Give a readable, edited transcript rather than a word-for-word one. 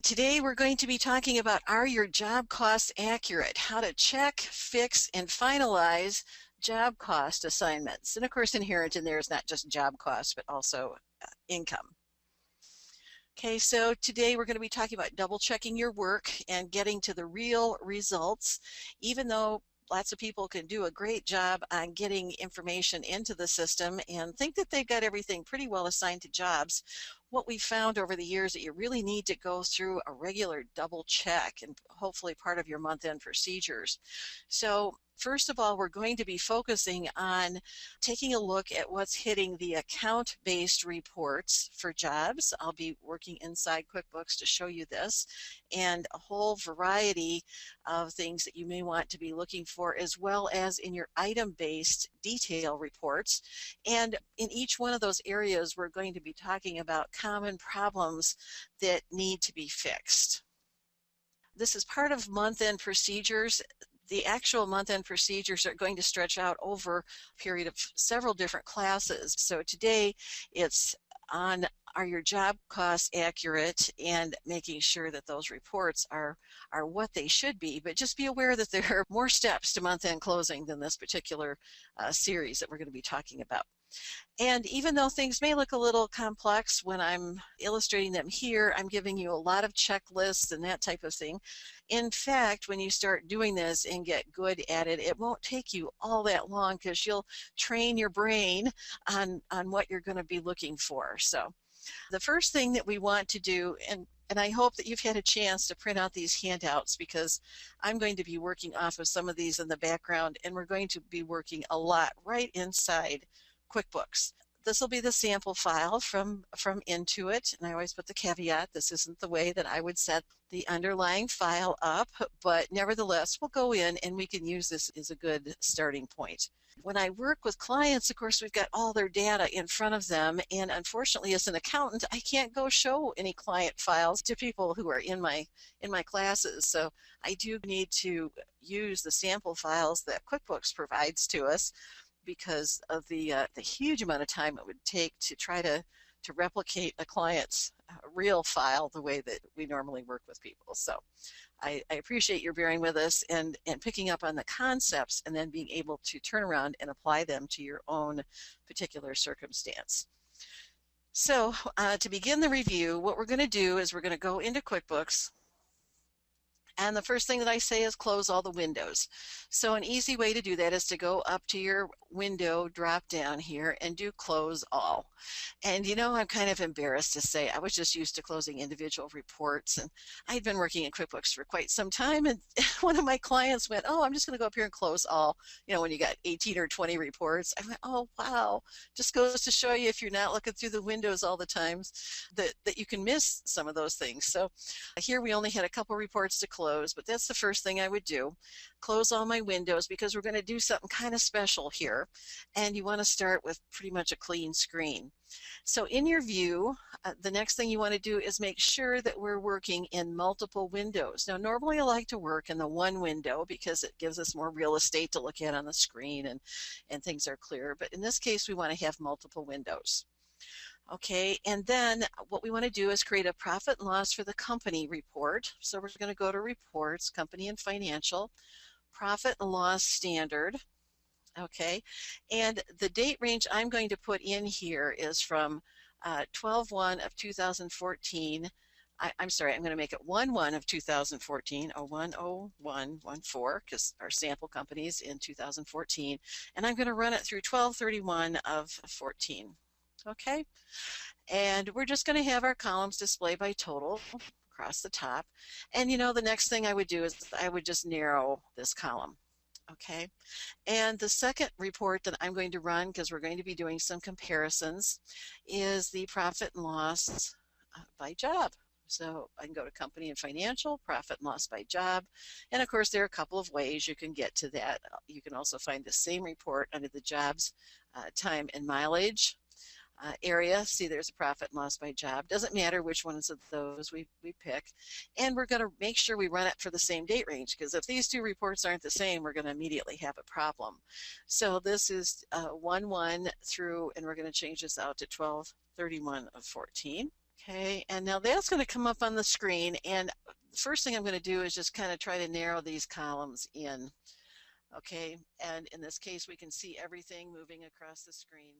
Today we're going to be talking about, are your job costs accurate? How to check, fix, and finalize job cost assignments. And of course, inherent in there is not just job costs, but also income. Okay, so today we're going to be talking about double checking your work and getting to the real results. Even though lots of people can do a great job on getting information into the system and think that they've got everything pretty well assigned to jobs, what we found over the years that you really need to go through a regular double check and hopefully part of your month-end procedures. So first of all, we're going to be focusing on taking a look at what's hitting the account-based reports for jobs. I'll be working inside QuickBooks to show you this, and a whole variety of things that you may want to be looking for, as well as in your item-based detail reports. And in each one of those areas, we're going to be talking about common problems that need to be fixed. This is part of month-end procedures. The actual month-end procedures are going to stretch out over a period of several different classes. So today it's on, are your job costs accurate, and making sure that those reports are what they should be. But just be aware that there are more steps to month-end closing than this particular series that we're going to be talking about. And even though things may look a little complex when I'm illustrating them here, I'm giving you a lot of checklists and that type of thing. In fact, when you start doing this and get good at it, it won't take you all that long, because you'll train your brain on what you're going to be looking for. So the first thing that we want to do, and I hope that you've had a chance to print out these handouts, because I'm going to be working off of some of these in the background, and we're going to be working a lot right inside QuickBooks. This will be the sample file from Intuit, and I always put the caveat, this isn't the way that I would set the underlying file up, but nevertheless we'll go in and we can use this as a good starting point. When I work with clients, of course, we've got all their data in front of them, and unfortunately as an accountant I can't go show any client files to people who are in my classes. So I do need to use the sample files that QuickBooks provides to us, because of the huge amount of time it would take to try to replicate a client's real file the way that we normally work with people. So I appreciate your bearing with us and picking up on the concepts, and then being able to turn around and apply them to your own particular circumstance. So to begin the review, what we're going to do is we're going to go into QuickBooks. And the first thing that I say is close all the windows. So an easy way to do that is to go up to your window drop down here and do close all. And you know, I'm kind of embarrassed to say I was just used to closing individual reports, and I'd been working in QuickBooks for quite some time, and one of my clients went, oh, I'm just going to go up here and close all, you know, when you got 18 or 20 reports. I went, oh wow, just goes to show you, if you're not looking through the windows all the times, that you can miss some of those things. So here we only had a couple reports to close, but that's the first thing I would do. Close all my windows, because we're going to do something kind of special here, and you want to start with pretty much a clean screen. So in your view, the next thing you want to do is make sure that we're working in multiple windows. Now normally I like to work in the one window because it gives us more real estate to look at on the screen, and things are clear, but in this case we want to have multiple windows. Okay, and then what we want to do is create a profit and loss for the company report. So we're going to go to Reports, Company and Financial, Profit and Loss Standard. Okay, and the date range I'm going to put in here is from 12/1 of 2014. I'm sorry, I'm going to make it 1/1 of 2014, 01/01/14, because our sample company is in 2014, and I'm going to run it through 12/31 of 14. Okay, and we're just going to have our columns display by total across the top. And you know, the next thing I would do is I would just narrow this column. Okay, and the second report that I'm going to run, because we're going to be doing some comparisons, is the profit and loss by job. So I can go to Company and Financial, Profit and Loss by Job, and of course there are a couple of ways you can get to that. You can also find the same report under the jobs time and mileage area. See, there's a profit and loss by job. Doesn't matter which ones of those we pick. And we're going to make sure we run it for the same date range, because if these two reports aren't the same, we're going to immediately have a problem. So this is 1/1 through, and we're going to change this out to 12/31 of 14. Okay, and now that's going to come up on the screen, and the first thing I'm going to do is just kind of try to narrow these columns in. Okay, and in this case we can see everything moving across the screen.